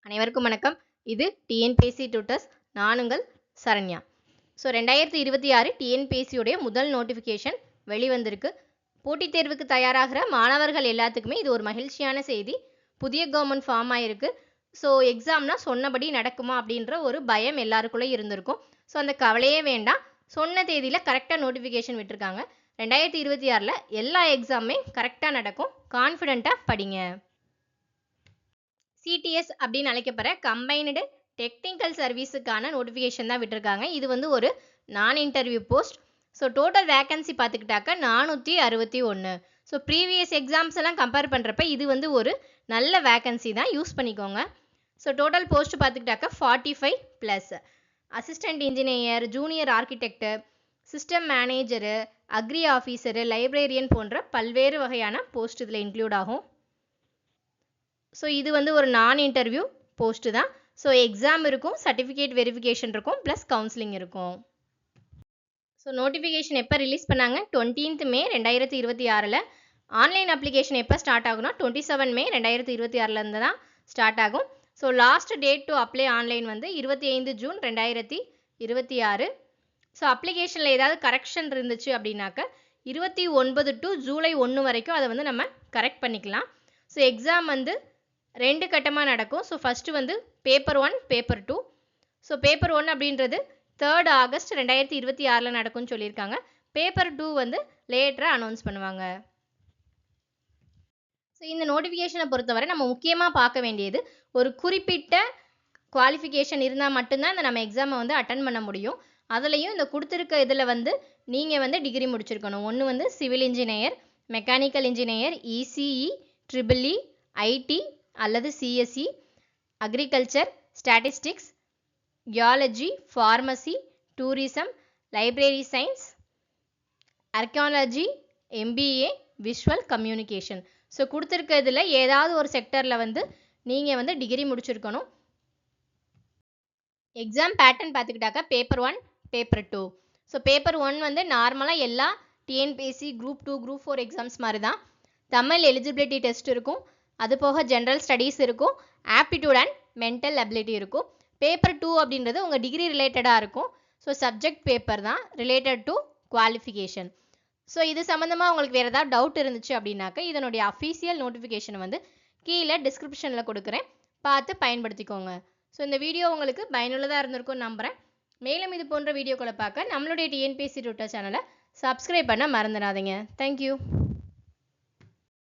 அனைவருக்கும் வணக்கம். இது டிஎன்பிஎஸ்சி டியூட்டர்ஸ். நான் உங்கள் சரண்யா. 2026 டிஎன்பிஎஸ்சியுடைய முதல் நோட்டிஃபிகேஷன் வெளிவந்திருக்கு. போட்டித் தேர்வுக்கு தயாராகிற மாணவர்கள் எல்லாத்துக்குமே இது ஒரு மகிழ்ச்சியான செய்தி. புதிய கவர்மெண்ட் ஃபார்ம் ஆயிருக்கு. எக்ஸாம்னா சொன்னபடி நடக்குமா அப்படின்ற ஒரு பயம் எல்லாருக்குள்ளே இருந்திருக்கும். அந்த கவலையே வேண்டாம். சொன்ன தேதியில் கரெக்டாக நோட்டிஃபிகேஷன் விட்டுருக்காங்க. 2026ல் எல்லா எக்ஸாமுமே கரெக்டாக நடக்கும். கான்ஃபிடென்ட்டாக படிங்க. சிடிஎஸ் அப்படின்னு அழைக்கப்படுற கம்பைன்டு டெக்னிக்கல் சர்வீஸுக்கான நோட்டிஃபிகேஷன் தான் விட்டுருக்காங்க. இது வந்து ஒரு non interview post. Total vacancy பார்த்துக்கிட்டாக்க 461. ப்ரீவியஸ் எக்ஸாம்ஸ் எல்லாம் கம்பேர் பண்ணுறப்ப இது வந்து ஒரு நல்ல வேக்கன்சி தான், யூஸ் பண்ணிக்கோங்க. டோட்டல் போஸ்ட் பார்த்துக்கிட்டாக்க 45+. Assistant engineer, junior architect, system manager, agri officer, librarian போன்ற பல்வேறு வகையான போஸ்ட் இதில் இன்க்ளூட் ஆகும். இது வந்து ஒரு நான் இன்டர்வியூ போஸ்ட்டு தான். எக்ஸாம் இருக்கும், சர்டிஃபிகேட் வெரிஃபிகேஷன் இருக்கும், ப்ளஸ் கவுன்சிலிங் இருக்கும். நோட்டிஃபிகேஷன் எப்போ ரிலீஸ் பண்ணாங்க? 20th May 2026. ஆன்லைன் அப்ளிகேஷன் எப்போ ஸ்டார்ட் ஆகும்னா 27 May 2026 தான் ஸ்டார்ட் ஆகும். Last date to apply online வந்து 25 June 2026. அப்ளிகேஷனில் ஏதாவது கரெக்ஷன் இருந்துச்சு அப்படின்னாக்க 29 to July 1 வரைக்கும் அதை வந்து நம்ம கரெக்ட் பண்ணிக்கலாம். எக்ஸாம் வந்து 2 கட்டமாக நடக்கும். ஃபஸ்ட்டு வந்து பேப்பர் 1, பேப்பர் 2. பேப்பர் 1 அப்படின்றது 3rd August 2026 நடக்கும்னு சொல்லியிருக்காங்க. பேப்பர் 2 வந்து லேட்டராக அனௌன்ஸ் பண்ணுவாங்க. இந்த நோட்டிஃபிகேஷனை பொறுத்தவரை நம்ம முக்கியமாக பார்க்க வேண்டியது, ஒரு குறிப்பிட்ட குவாலிஃபிகேஷன் இருந்தால் மட்டும்தான் இந்த நம்ம எக்ஸாமை வந்து அட்டன் பண்ண முடியும். அதுலேயும் இந்த கொடுத்துருக்க இதில் வந்து நீங்கள் வந்து டிகிரி முடிச்சிருக்கணும். ஒன்று வந்து civil engineer, mechanical engineer, ECE, triple E, IT அல்லது CSE, agriculture, statistics, geology, pharmacy, tourism, library science, archaeology, MBA, visual communication. கொடுத்துருக்க இதில் ஏதாவது ஒரு செக்டரில் வந்து நீங்கள் வந்து டிகிரி முடிச்சிருக்கணும். எக்ஸாம் பேட்டர்ன் பார்த்துக்கிட்டாக்கா பேப்பர் 1, பேப்பர் 2. பேப்பர் 1 வந்து நார்மலாக எல்லா டிஎன்பிஎஸ்சி குரூப் 2, குரூப் 4 எக்ஸாம்ஸ் மாதிரி தான். தமிழ் எலிஜிபிலிட்டி டெஸ்ட் இருக்கும், அது போக ஜென்ரல் ஸ்டடீஸ் இருக்கும், ஆப்டிடியூட் அண்ட் மென்டல் அபிலிட்டி இருக்கும். பேப்பர் 2 அப்படின்றது உங்கள் டிகிரி ரிலேட்டடாக இருக்கும். சப்ஜெக்ட் பேப்பர் தான், ரிலேட்டட் டு குவாலிஃபிகேஷன். இது சம்மந்தமாக உங்களுக்கு வேறு ஏதாவது டவுட் இருந்துச்சு அப்படின்னாக்க இதனுடைய அஃபீஷியல் நோட்டிஃபிகேஷன் வந்து கீழே டிஸ்கிரிப்ஷனில் கொடுக்குறேன், பார்த்து பயன்படுத்திக்கோங்க. இந்த வீடியோ உங்களுக்கு பயனுள்ளதாக இருந்திருக்கும்னு நம்புகிறேன். மேலும் இது போன்ற வீடியோக்களை பார்க்க நம்மளுடைய டிஎன்பிஎஸ்சி டியூட்டர் சேனலை சப்ஸ்கிரைப் பண்ண மறந்துடாதீங்க. தேங்க்யூ.